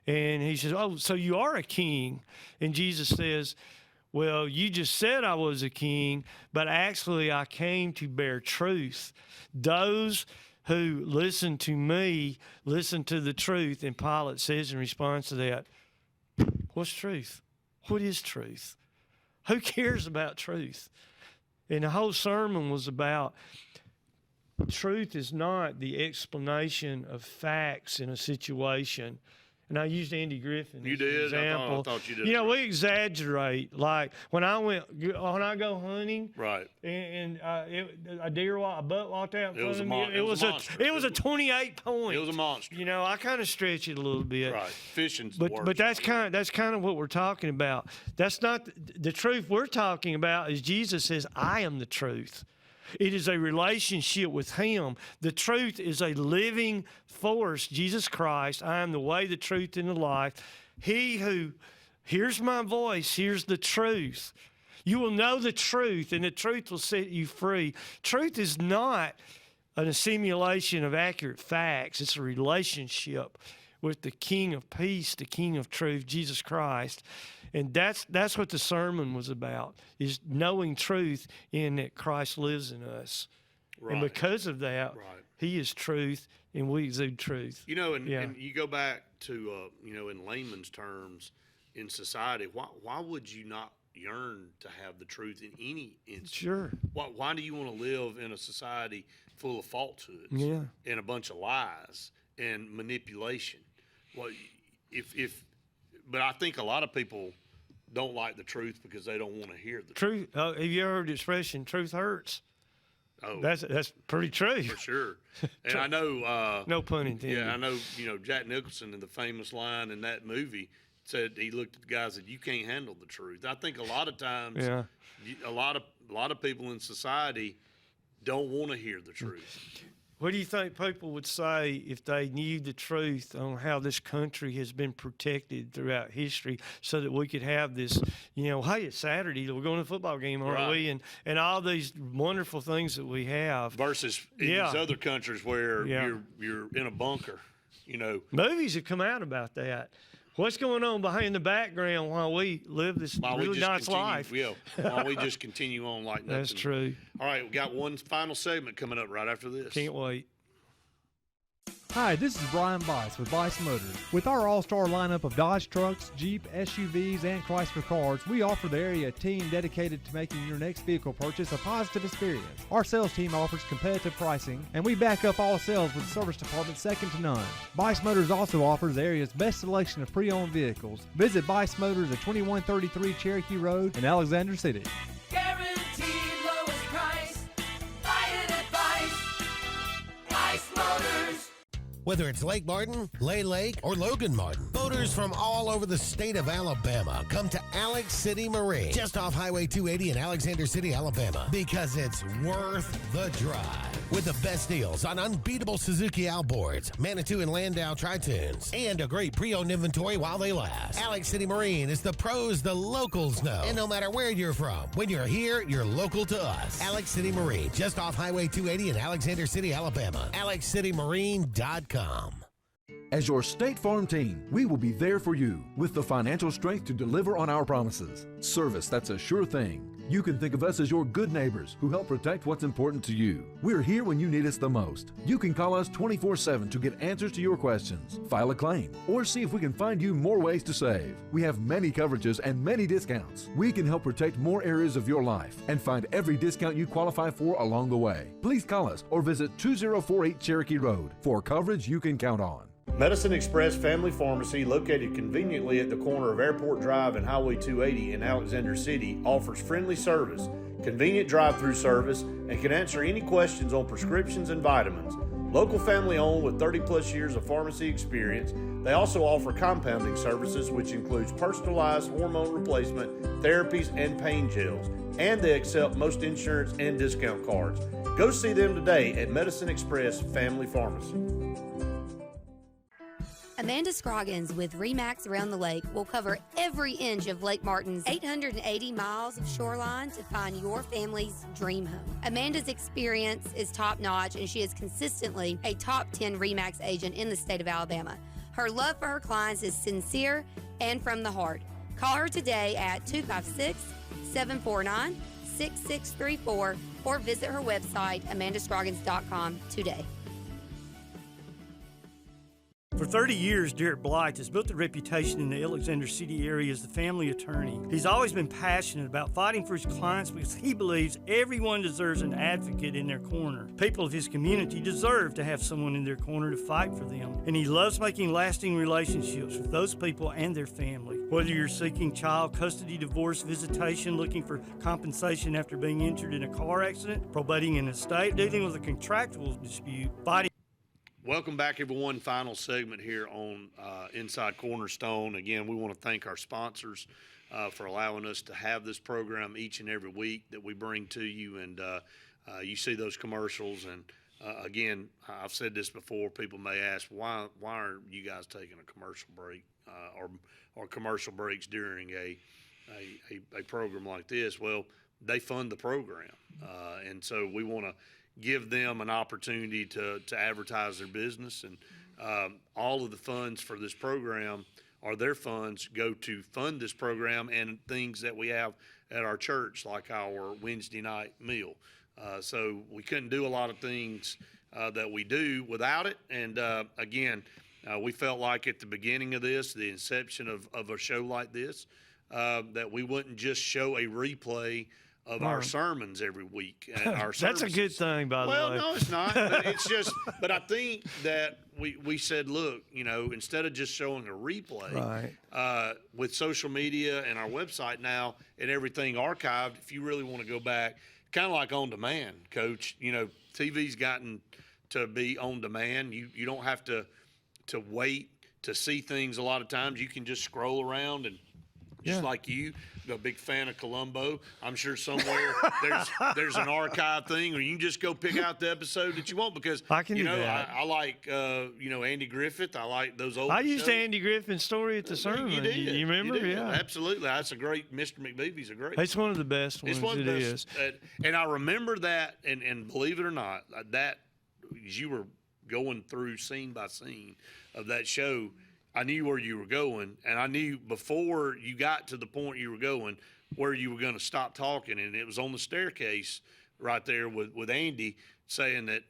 And he says, oh, so you are a king. And Jesus says, well, you just said I was a king, but actually I came to bear truth. Those who listen to me listen to the truth. And Pilate says in response to that, what's truth? What is truth? Who cares about truth? And the whole sermon was about truth is not the explanation of facts in a situation. And I used Andy Griffin You as did? an example. I thought you did. We exaggerate. Like when I go hunting, Right. and a buck walked out in It was front a of me. it was a monster. It was a 28 point. It was a monster. I kind of stretch it a little bit. Right. Fishing's the worst. But that's kind of what we're talking about. That's not the truth we're talking about. Is Jesus says, "I am the truth." It is a relationship with Him. The truth is a living force, Jesus Christ. I am the way, the truth, and the life. He who hears my voice hears the truth. You will know the truth, and the truth will set you free. Truth is not a simulation of accurate facts. It's a relationship with the King of peace, the King of truth, Jesus Christ. And that's what the sermon was about, is knowing truth in that Christ lives in us. Right. And because of that, He is truth, and we exude truth. And you go back to, in layman's terms, in society, why would you not yearn to have the truth in any instance? Sure. Why do you want to live in a society full of falsehoods and a bunch of lies and manipulation? Well, but I think a lot of people don't like the truth because they don't want to hear the truth. Truth. Have you ever heard the expression, truth hurts? Oh, That's pretty true. for sure. And I know, No pun intended. yeah, I know, Jack Nicholson in the famous line in that movie said, he looked at the guy and said, "You can't handle the truth." I think a lot of times, Yeah. a lot of people in society don't want to hear the truth. What do you think people would say if they knew the truth on how this country has been protected throughout history so that we could have this, hey, it's Saturday, we're going to a football game, aren't Right. we? And all these wonderful things that we have. Versus in these other countries where you're in a bunker, Movies have come out about that. What's going on behind the background while we live this really nice life? Yeah, while we just continue on like nothing. That's true. All right, we got one final segment coming up right after this. Can't wait. Hi, this is Brian Bice with Bice Motors. With our all-star lineup of Dodge trucks, Jeep, SUVs, and Chrysler cars, we offer the area team dedicated to making your next vehicle purchase a positive experience. Our sales team offers competitive pricing, and we back up all sales with a service department second to none. Bice Motors also offers the area's best selection of pre-owned vehicles. Visit Bice Motors at 2133 Cherokee Road in Alexander City. Guaranteed lowest price. Buy it at Bice Motors. Whether it's Lake Martin, Lay Lake, or Logan Martin, boaters from all over the state of Alabama come to Alex City Marine, just off Highway 280 in Alexander City, Alabama, because it's worth the drive. With the best deals on unbeatable Suzuki outboards, Manitou and Landau Tritoons, and a great pre-owned inventory while they last. Alex City Marine is the pros the locals know. And no matter where you're from, when you're here, you're local to us. Alex City Marine, just off Highway 280 in Alexander City, Alabama. AlexCityMarine.com. As your State Farm team, we will be there for you with the financial strength to deliver on our promises. Service that's a sure thing. You can think of us as your good neighbors who help protect what's important to you. We're here when you need us the most. You can call us 24/7 to get answers to your questions, file a claim, or see if we can find you more ways to save. We have many coverages and many discounts. We can help protect more areas of your life and find every discount you qualify for along the way. Please call us or visit 2048 Cherokee Road for coverage you can count on. Medicine Express Family Pharmacy, located conveniently at the corner of Airport Drive and Highway 280 in Alexander City, offers friendly service, convenient drive-through service, and can answer any questions on prescriptions and vitamins. Local family owned with 30-plus years of pharmacy experience, they also offer compounding services, which includes personalized hormone replacement, therapies, and pain gels. And they accept most insurance and discount cards. Go see them today at Medicine Express Family Pharmacy. Amanda Scroggins with RE/MAX Around the Lake will cover every inch of Lake Martin's 880 miles of shoreline to find your family's dream home. Amanda's experience is top-notch, and she is consistently a top 10 RE/MAX agent in the state of Alabama. Her love for her clients is sincere and from the heart. Call her today at 256-749-6634 or visit her website, amandascroggins.com today. For 30 years, Derek Blythe has built a reputation in the Alexander City area as the family attorney. He's always been passionate about fighting for his clients because he believes everyone deserves an advocate in their corner. People of his community deserve to have someone in their corner to fight for them. And he loves making lasting relationships with those people and their family. Whether you're seeking child custody, divorce, visitation, looking for compensation after being injured in a car accident, probating an estate, dealing with a contractual dispute, fighting. Welcome back, everyone. Final segment here on Inside Cornerstone. Again, we want to thank our sponsors for allowing us to have this program each and every week that we bring to you. And you see those commercials. And again, I've said this before. People may ask, why aren't you guys taking a commercial break or commercial breaks during a program like this? Well, they fund the program, and so we want to give them an opportunity to advertise their business, and all of the funds for this program or their funds go to fund this program and things that we have at our church, like our Wednesday night meal. So we couldn't do a lot of things that we do without it. And again, we felt like at the beginning of this, the inception of a show like this, that we wouldn't just show a replay of our sermons every week. And our That's a good thing, by the way. Well, no, it's not. But it's just, but I think that we said, look, instead of just showing a replay, right. With social media and our website now and everything archived, if you really want to go back, kind of like on demand, Coach, TV's gotten to be on demand. You don't have to wait to see things a lot of times. You can just scroll around and just like you, a big fan of Columbo. I'm sure somewhere there's an archive thing, or you can just go pick out the episode that you want, because I can do that. I like Andy Griffith. I like those old. I used shows. Andy Griffith's story at the sermon. You did. You remember? You did. Yeah, Absolutely. That's a great. Mr. McBeevy's a great. it's one of the best ones. It's one of the is. best. And I remember that, and believe it or not, that as you were going through scene by scene of that show, I knew where you were going, and I knew before you got to the point you were going where you were going to stop talking. And it was on the staircase right there with Andy saying that,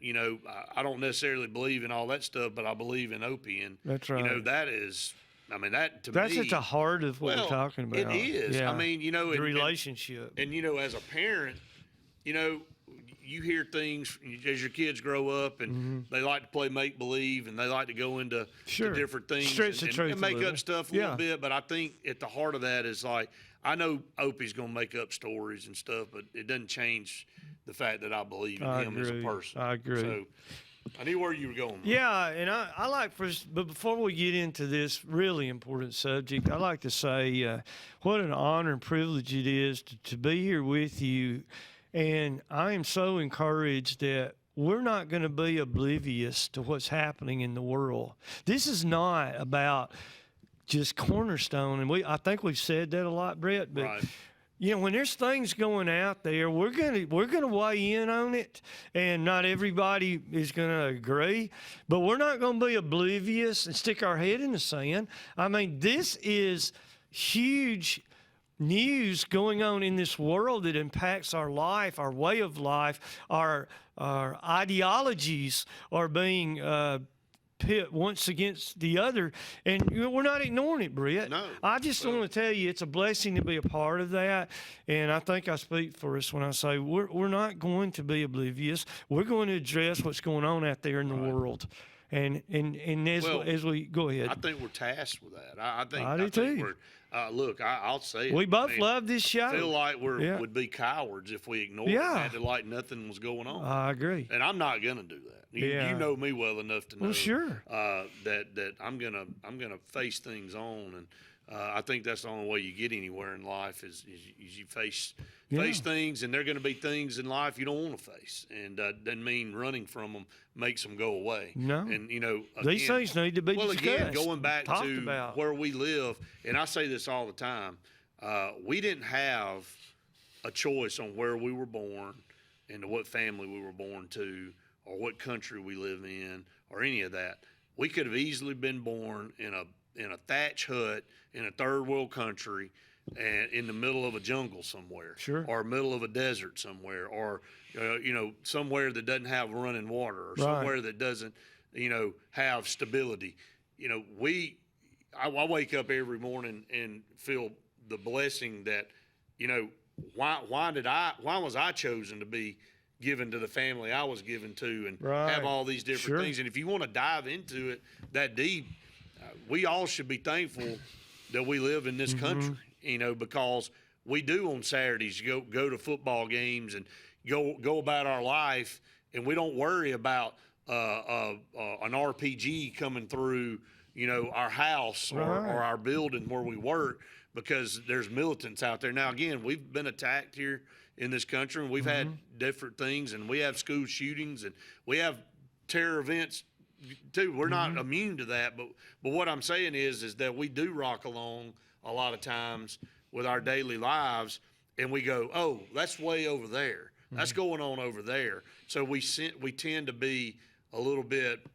I don't necessarily believe in all that stuff, but I believe in Opie. And, That's right. that is, that to That's me. at the heart of what we're talking about. It is. Yeah. The relationship. And, as a parent, you hear things as your kids grow up, and they like to play make-believe, and they like to go into to different things Stretch the truth and make a little. up stuff a little bit. But I think at the heart of that is, like, I know Opie's going to make up stories and stuff, but it doesn't change the fact that I believe in him as a person. I agree. So I knew where you were going. Yeah, and I like but before we get into this really important subject, I like to say what an honor and privilege it is to be here with you. And I am so encouraged that we're not going to be oblivious to what's happening in the world. This is not about just Cornerstone, and I think we've said that a lot, Brett. But Right. when there's things going out there, we're gonna weigh in on it, and not everybody is gonna agree, but we're not gonna be oblivious and stick our head in the sand. This is huge news going on in this world that impacts our life, our way of life, our ideologies are being pit once against the other, and we're not ignoring it, Brett. No. I just want to tell you it's a blessing to be a part of that, and I think I speak for us when I say we're not going to be oblivious. We're going to address what's going on out there in the world. And as we go ahead, I think we're tasked with that. I think do too. we're. Look, I'll say it. We both love this show. I feel like would be cowards if we ignored it and acted like nothing was going on. I agree. And I'm not gonna do that. You know me well enough to know. Well, sure. That I'm gonna face things on, and I think that's the only way you get anywhere in life is you face things, and there are going to be things in life you don't want to face, and doesn't mean running from them makes them go away. No. And these things need to be discussed. Again, going back to about. where we live, and I say this all the time, we didn't have a choice on where we were born and to what family we were born to, or what country we live in, or any of that. We could have easily been born in a thatch hut in a third world country, and in the middle of a jungle somewhere, or middle of a desert somewhere, or somewhere that doesn't have running water, or somewhere that doesn't have stability. I wake up every morning and feel the blessing that why was I chosen to be given to the family I was given to, and have all these different things. And if you want to dive into it that deep, we all should be thankful that we live in this country, because we do on Saturdays go to football games and go about our life, and we don't worry about an RPG coming through our house or our building where we work, because there's militants out there. Now, again, we've been attacked here in this country, and we've had different things, and we have school shootings, and we have terror events too. We're not immune to that, but what I'm saying is that we do rock along a lot of times with our daily lives, and we go, oh, that's way over there. That's going on over there. So we tend to be a little bit,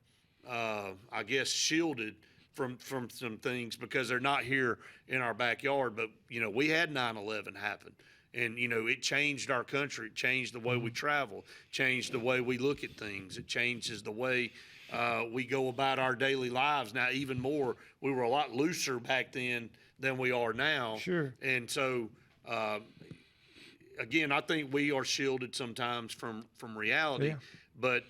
I guess, shielded from some things because they're not here in our backyard. But, we had 9/11 happen. And, it changed our country. It changed the way we travel, changed the way we look at things. It changes the way we go about our daily lives. Now, even more, we were a lot looser back then than we are now. Sure. And so, again, I think we are shielded sometimes from reality. But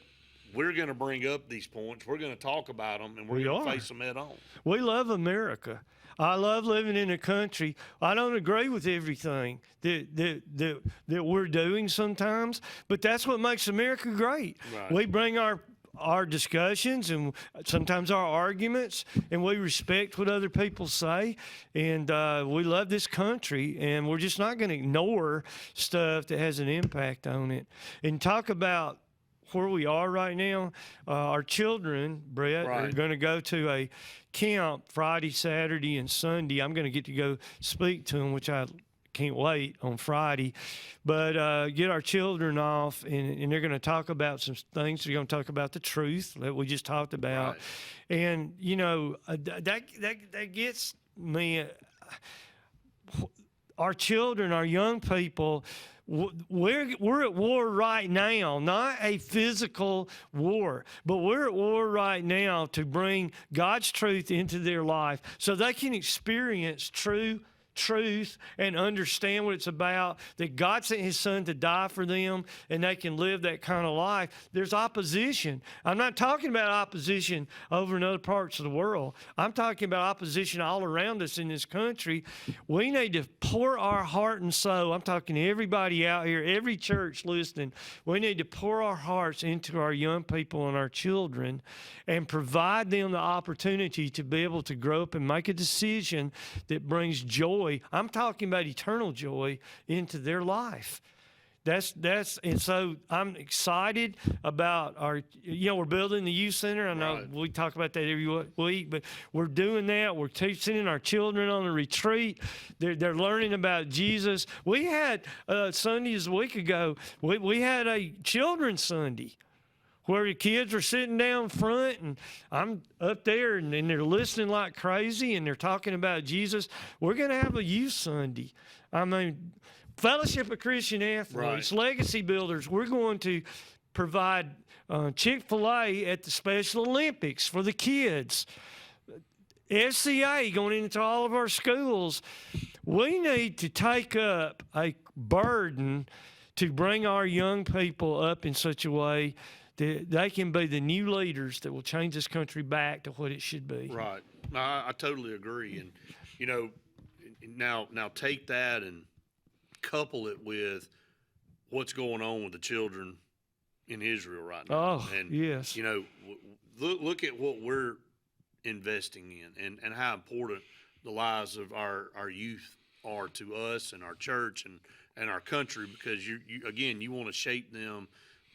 we're going to bring up these points. We're going to talk about them, and we're going to face them head on. We love America. I love living in a country. I don't agree with everything that we're doing sometimes, but that's what makes America great. Right. We bring our our discussions and sometimes our arguments, and we respect what other people say, and we love this country, and we're just not going to ignore stuff that has an impact on it. And talk about where we are right now. Our children, Brett, are going to go to a camp Friday, Saturday, and Sunday. I'm going to get to go speak to them, which I can't wait on Friday. But get our children off, and they're going to talk about some things. They're going to talk about the truth that we just talked about. Right. And, you know, that gets me. Our children, our young people, we're at war right now, not a physical war, but we're at war right now to bring God's truth into their life so they can experience truth and understand what it's about, that God sent his son to die for them, and they can live that kind of life. There's opposition. I'm not talking about opposition over in other parts of the world. I'm talking about opposition all around us in this country. We need to pour our heart and soul. I'm talking to everybody out here, every church listening. We need to pour our hearts into our young people and our children and provide them the opportunity to be able to grow up and make a decision that brings joy. I'm talking about eternal joy into their life. And so I'm excited about our, we're building the youth center. I know we talk about that every week, but we're doing that. We're sending our children on a retreat. They're learning about Jesus. We had Sundays a week ago, we had a children's Sunday where the kids are sitting down front, and I'm up there, and they're listening like crazy, and they're talking about Jesus. We're going to have a youth Sunday. I mean, Fellowship of Christian Athletes, Legacy Builders, we're going to provide Chick-fil-A at the Special Olympics for the kids. SCA going into all of our schools. We need to take up a burden to bring our young people up in such a way that they can be the new leaders that will change this country back to what it should be. Right. I totally agree. And, now take that and couple it with what's going on with the children in Israel right now. Oh, and, yes. Look at what we're investing in and how important the lives of our youth are to us and our church and our country, because you want to shape them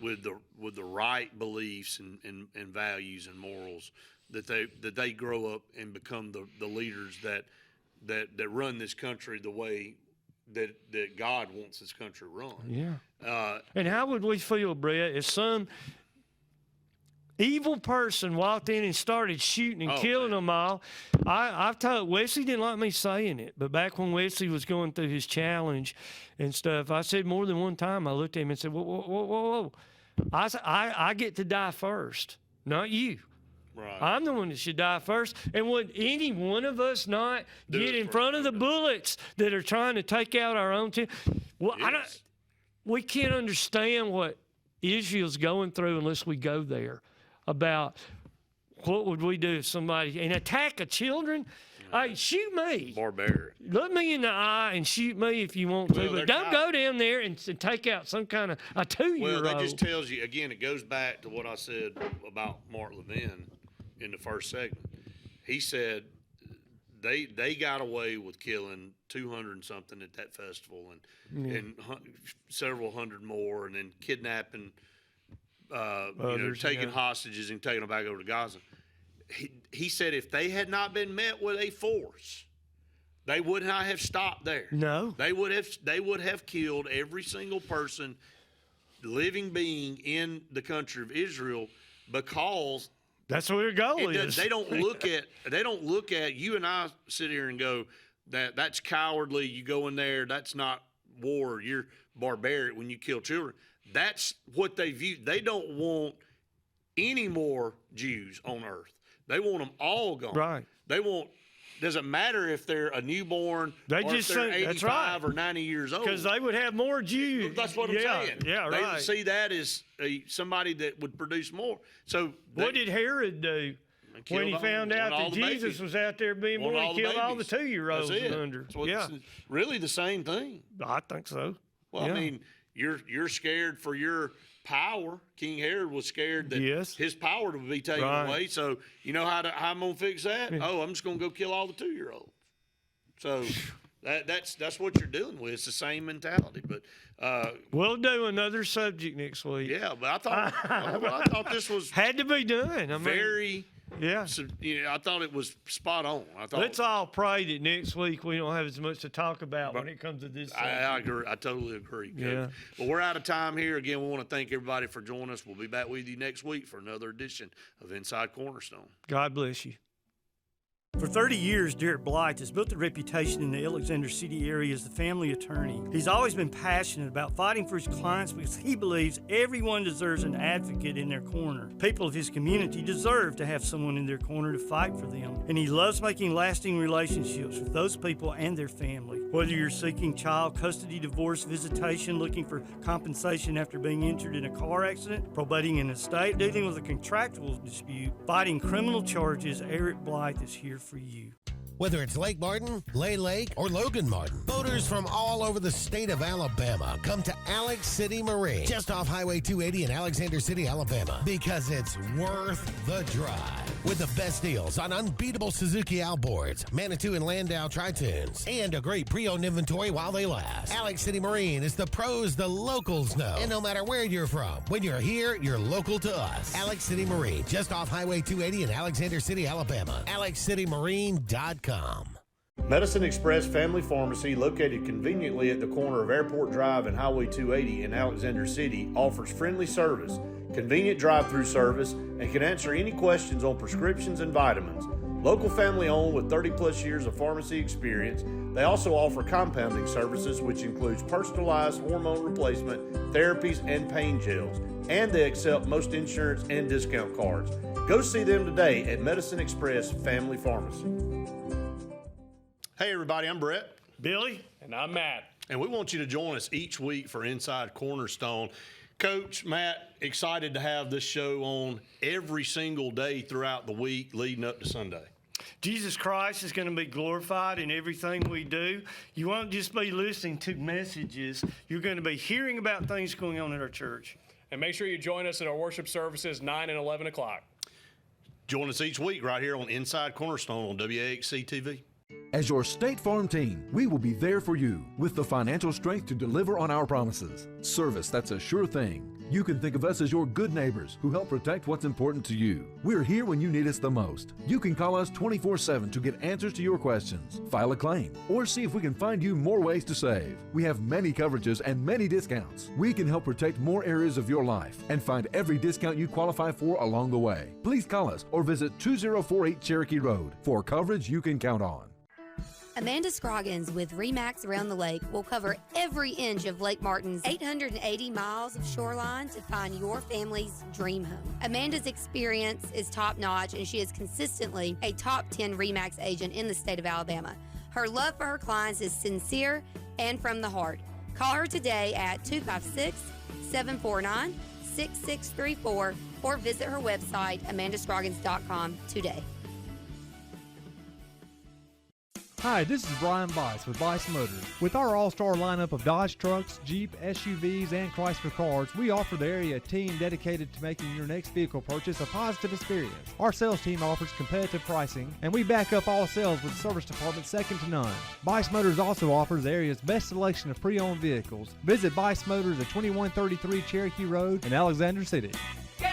with the right beliefs and values and morals that they grow up and become the leaders that run this country the way that God wants this country run. Yeah. And how would we feel, Brett, if some evil person walked in and started shooting and killing them all? I've told Wesley didn't like me saying it, but back when Wesley was going through his challenge and stuff, I said more than one time, I looked at him and said, whoa. I get to die first, not you. Right. I'm the one that should die first. And would any one of us not get in front of the bullets that are trying to take out our own team? Well, yes. We can't understand what Israel's going through unless we go there, about what would we do if somebody and attack a children. Hey, shoot me. Barbaric. Look me in the eye and shoot me if you want to, but don't go down there and take out some kind of a 2-year-old. Well, that just tells you, again, it goes back to what I said about Mark Levin in the first segment. He said they got away with killing 200 and something at that festival and several hundred more, and then kidnapping, taking hostages and taking them back over to Gaza. He said if they had not been met with a force, they would not have stopped there. No. They would have killed every single person, living being in the country of Israel, because that's where their goal is. They don't look at you and I sit here and go, that's cowardly. You go in there, that's not war. You're barbaric when you kill children. That's what they view. They don't want any more Jews on earth. They want them all gone. Right. They want. Doesn't matter if they're a newborn or if they're 85 or 90 years old. Because they would have more Jews. That's what I'm saying. Yeah, right. They see that as somebody that would produce more. So what did Herod do when he found out that Jesus was out there being born? He killed all the 2-year-olds under. It's really the same thing. I think so. Well, I mean, you're scared for your power. King Herod was scared that Yes. his power would be taken Right. away. So you know how I'm going to fix that? Oh, I'm just going to go kill all the 2-year-olds. So that's what you're dealing with. It's the same mentality. But We'll do another subject next week. yeah, but I thought this was Had to be done. I mean, very. yeah. So, I thought it was spot on. I thought Let's all pray that next week we don't have as much to talk about when it comes to this. I agree. I totally agree, Coach. Yeah. Well, we're out of time here. Again, we want to thank everybody for joining us. We'll be back with you next week for another edition of Inside Cornerstone. God bless you. For 30 years, Derek Blythe has built a reputation in the Alexander City area as the family attorney. He's always been passionate about fighting for his clients because he believes everyone deserves an advocate in their corner. People of his community deserve to have someone in their corner to fight for them. And he loves making lasting relationships with those people and their family. Whether you're seeking child custody, divorce, visitation, looking for compensation after being injured in a car accident, probating an estate, dealing with a contractual dispute, fighting criminal charges, Eric Blythe is here for you. Whether it's Lake Martin, Lay Lake, or Logan Martin, boaters from all over the state of Alabama come to Alex City Marine, just off Highway 280 in Alexander City, Alabama, because it's worth the drive. With the best deals on unbeatable Suzuki outboards, Manitou and Landau Tritoons, and a great pre-owned inventory while they last. Alex City Marine is the pros the locals know. And no matter where you're from, when you're here, you're local to us. Alex City Marine, just off Highway 280 in Alexander City, Alabama. AlexCityMarine.com. Medicine Express Family Pharmacy, located conveniently at the corner of Airport Drive and Highway 280 in Alexander City, offers friendly service, convenient drive-through service, and can answer any questions on prescriptions and vitamins. Local family owned with 30-plus years of pharmacy experience, they also offer compounding services, which includes personalized hormone replacement, therapies, and pain gels. And they accept most insurance and discount cards. Go see them today at Medicine Express Family Pharmacy. Hey everybody, I'm Brett. Billy? And I'm Matt. And we want you to join us each week for Inside Cornerstone. Coach, Matt, excited to have this show on every single day throughout the week leading up to Sunday. Jesus Christ is going to be glorified in everything we do. You won't just be listening to messages. You're going to be hearing about things going on at our church. And make sure you join us at our worship services 9 and 11 o'clock. Join us each week right here on Inside Cornerstone on WAXC TV. As your State Farm team, we will be there for you with the financial strength to deliver on our promises. Service that's a sure thing. You can think of us as your good neighbors who help protect what's important to you. We're here when you need us the most. You can call us 24/7 to get answers to your questions, file a claim, or see if we can find you more ways to save. We have many coverages and many discounts. We can help protect more areas of your life and find every discount you qualify for along the way. Please call us or visit 2048 Cherokee Road for coverage you can count on. Amanda Scroggins with RE/MAX Around the Lake will cover every inch of Lake Martin's 880 miles of shoreline to find your family's dream home. Amanda's experience is top-notch, and she is consistently a top 10 RE/MAX agent in the state of Alabama. Her love for her clients is sincere and from the heart. Call her today at 256-749-6634 or visit her website, amandascroggins.com today. Hi, this is Brian Bice with Bice Motors. With our all-star lineup of Dodge trucks, Jeep, SUVs, and Chrysler cars, we offer the area team dedicated to making your next vehicle purchase a positive experience. Our sales team offers competitive pricing, and we back up all sales with a service department second to none. Bice Motors also offers the area's best selection of pre-owned vehicles. Visit Bice Motors at 2133 Cherokee Road in Alexander City. Get